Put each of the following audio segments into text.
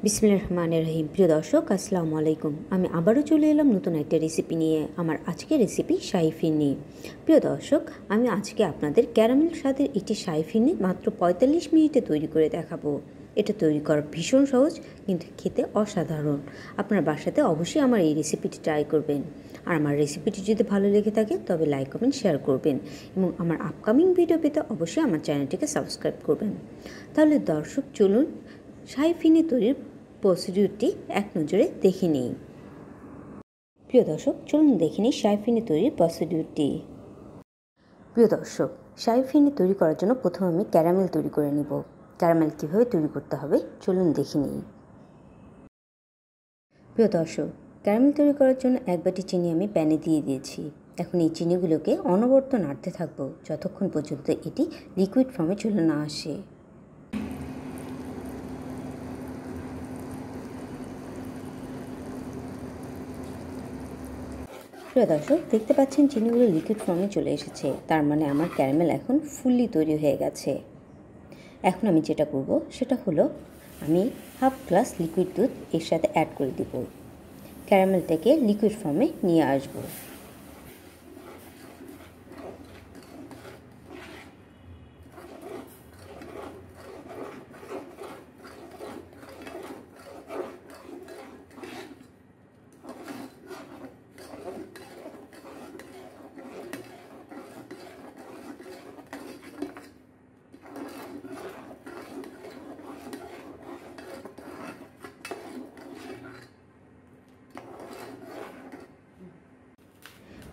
বিসমিল্লাহির রহমানির রহিম। প্রিয় দর্শক, আসসালামু আলাইকুম। আমি আবারও চলে এলাম নতুন একটা রেসিপি নিয়ে। আমার আজকের রেসিপি শাহি ফিরনি। প্রিয় দর্শক, আমি আজকে আপনাদের ক্যারামেল স্বাদের একটি শাহি ফিরনি মাত্র 45 মিনিটে তৈরি করে দেখাবো। এটা তৈরি করা ভীষণ সহজ, কিন্তু খেতে অসাধারণ। আপনার বাসাতে অবশ্যই আমার এই রেসিপিটি ট্রাই করবেন। আর আমার রেসিপিটি যদি ভালো লেগে থাকে তবে লাইক কমেন্ট শেয়ার করবেন এবং আমার আপকামিং ভিডিও পেতে অবশ্যই আমার চ্যানেলটিকে সাবস্ক্রাইব করবেন। তাহলে দর্শক, চলুন শাহি ফিরনি তৈরির প্রসিডিউরটি এক নজরে দেখে নিই। প্রিয় দর্শক, চলুন দেখে নিই শাহি ফিরনি তৈরির প্রসিডিউরটি। প্রিয় দর্শক, শাহি ফিরনি তৈরি করার জন্য প্রথমে আমি ক্যারামেল তৈরি করে নিব। ক্যারামেল কীভাবে তৈরি করতে হবে চলুন দেখে নিই। প্রিয় দর্শক, ক্যারামেল তৈরি করার জন্য এক বাটি চিনি আমি প্যানে দিয়ে দিয়েছি। এখন এই চিনিগুলোকে অনবরত নাড়তে থাকবো যতক্ষণ পর্যন্ত এটি লিকুইড ফর্মে চলে না আসে। প্রিয় দর্শক, দেখতে পাচ্ছেন চিনিগুলো লিকুইড ফর্মে চলে এসেছে, তার মানে আমার ক্যারামেল এখন ফুললি তৈরি হয়ে গেছে। এখন আমি যেটা করব সেটা হলো আমি হাফ গ্লাস লিকুইড দুধ এর সাথে অ্যাড করে দিব। ক্যারামেলটাকে লিকুইড ফর্মে নিয়ে আসবো।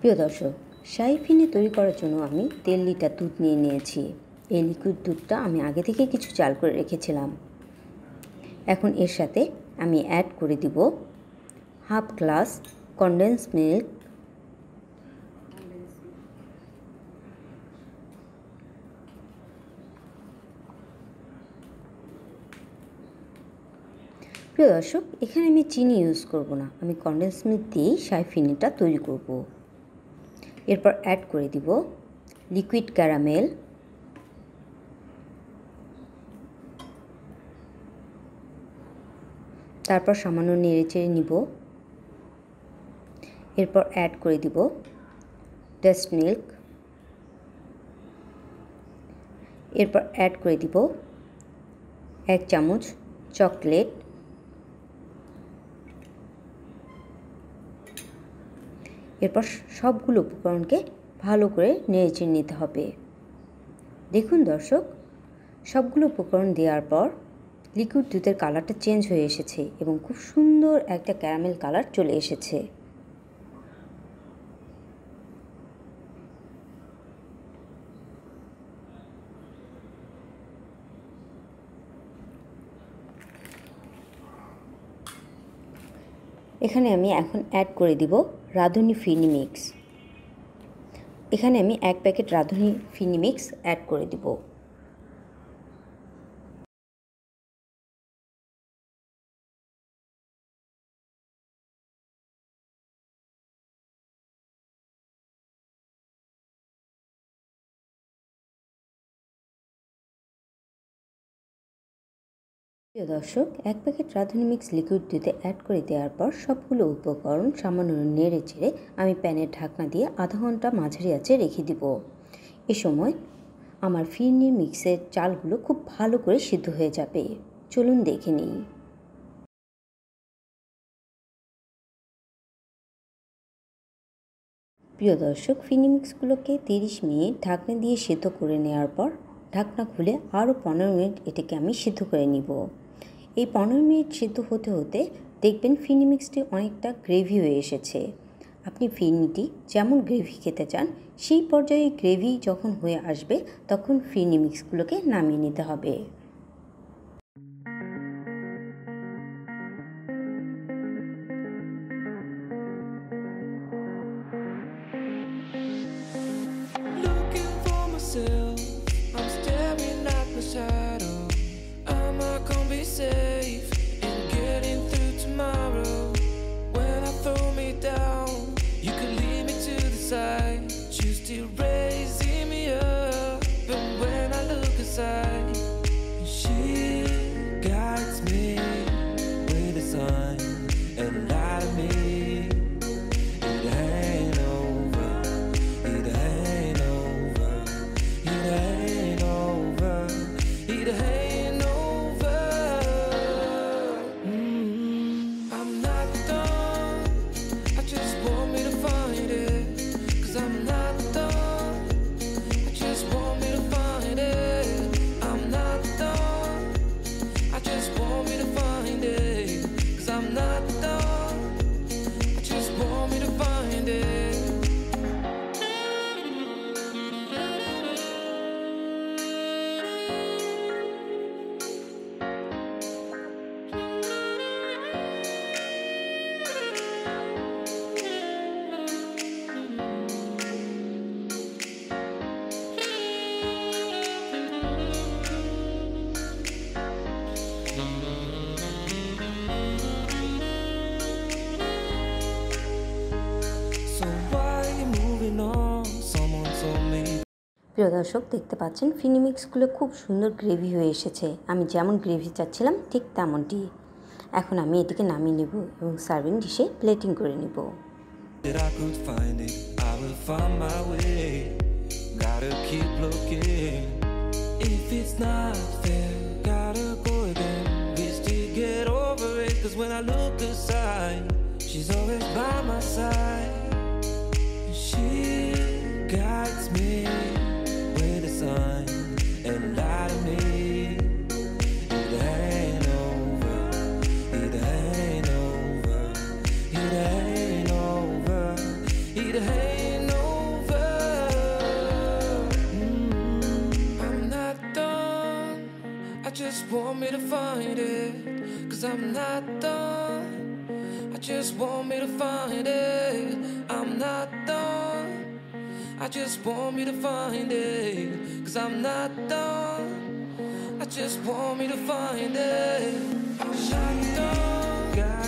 প্রিয় দর্শক, শাহি ফিরনি তৈরি করার জন্য আমি 1.5 লিটার দুধ নিয়ে নিয়েছি। এই লিকুইড দুধটা আমি আগে থেকে কিছু জাল করে রেখেছিলাম। এখন এর সাথে আমি অ্যাড করে দিব হাফ গ্লাস কনডেন্স মিল্ক, প্রিয় দর্শক, এখানে আমি চিনি ইউজ করব না, আমি কনডেন্স মিল্ক দিয়েই শাহি ফিরনিটা তৈরি করব। এরপর অ্যাড করে দিব লিকুইড ক্যারামেল, তারপর সামান্য নেড়েচেড়ে নিব। এরপর অ্যাড করে দিব টেস্ট মিল্ক, এরপর অ্যাড করে দিব 1 চামচ চকলেট, এরপর সবগুলো উপকরণকে ভালো করে নেড়েচেড়ে নিতে হবে। দেখুন দর্শক, সবগুলো উপকরণ দেওয়ার পর লিকুইড দুধের কালারটা চেঞ্জ হয়ে এসেছে এবং খুব সুন্দর একটা ক্যারামেল কালার চলে এসেছে। এখানে আমি এখন অ্যাড করে দিব রাঁধুনি ফিরনি মিক্স। এখানে আমি 1 প্যাকেট রাঁধুনি ফিরনি মিক্স অ্যাড করে দিব। প্রিয় দর্শক, 1 প্যাকেট রাঁধুনি মিক্স লিকুইড দুধে অ্যাড করে দেওয়ার পর সবগুলো উপকরণ সামান্য নেড়ে চেড়ে আমি প্যানের ঢাকনা দিয়ে আধা ঘন্টা মাঝারি আঁচে রেখে দিব। এ সময় আমার ফিরনির মিক্সের চালগুলো খুব ভালো করে সিদ্ধ হয়ে যাবে। চলুন দেখে নিই। প্রিয় দর্শক, ফিরনি মিক্সগুলোকে 30 মিনিট ঢাকনা দিয়ে সিদ্ধ করে নেওয়ার পর ঢাকনা খুলে আরও 15 মিনিট এটাকে আমি সিদ্ধ করে নিব। এই 15 মিনিট সিদ্ধ হতে হতে দেখবেন ফিরনি মিক্সটি অনেকটা গ্রেভি হয়ে এসেছে। আপনি ফিরনিটি যেমন গ্রেভি খেতে চান সেই পর্যায়ে গ্রেভি যখন হয়ে আসবে তখন ফিরনি মিক্সগুলোকে নামিয়ে নিতে হবে। I'm staring at my shadow. Am I gonna be safe in getting through tomorrow? When I throw me down, you can lead me to the side. You still raising me up, but when I look aside, know, someone told me. প্রিয় দর্শক, দেখতে পাচ্ছেন ফিনি মিক্সগুলো খুব সুন্দর gravy হয়ে এসেছে। আমি যেমন গ্রেভি চাচ্ছিলাম ঠিক তেমনটি। এখন আমি এটিকে নামিয়ে নেব এবং সার্ভিং ডিশে প্লেটিং করে নেব। That I could find it, I will find my way. Gotta keep looking. If it's not fair, gotta go again. Wish to get over it, 'cause when I look aside, she's always by my side. She guides me with a sign and lie to me. It ain't over, it ain't over, it ain't over, it ain't over. I'm not done, I just want me to find it, 'cause I'm not done, I just want me to find it. I'm not done, I just want me to find it, 'cause I'm not done, I just want me to find it. I'm not done.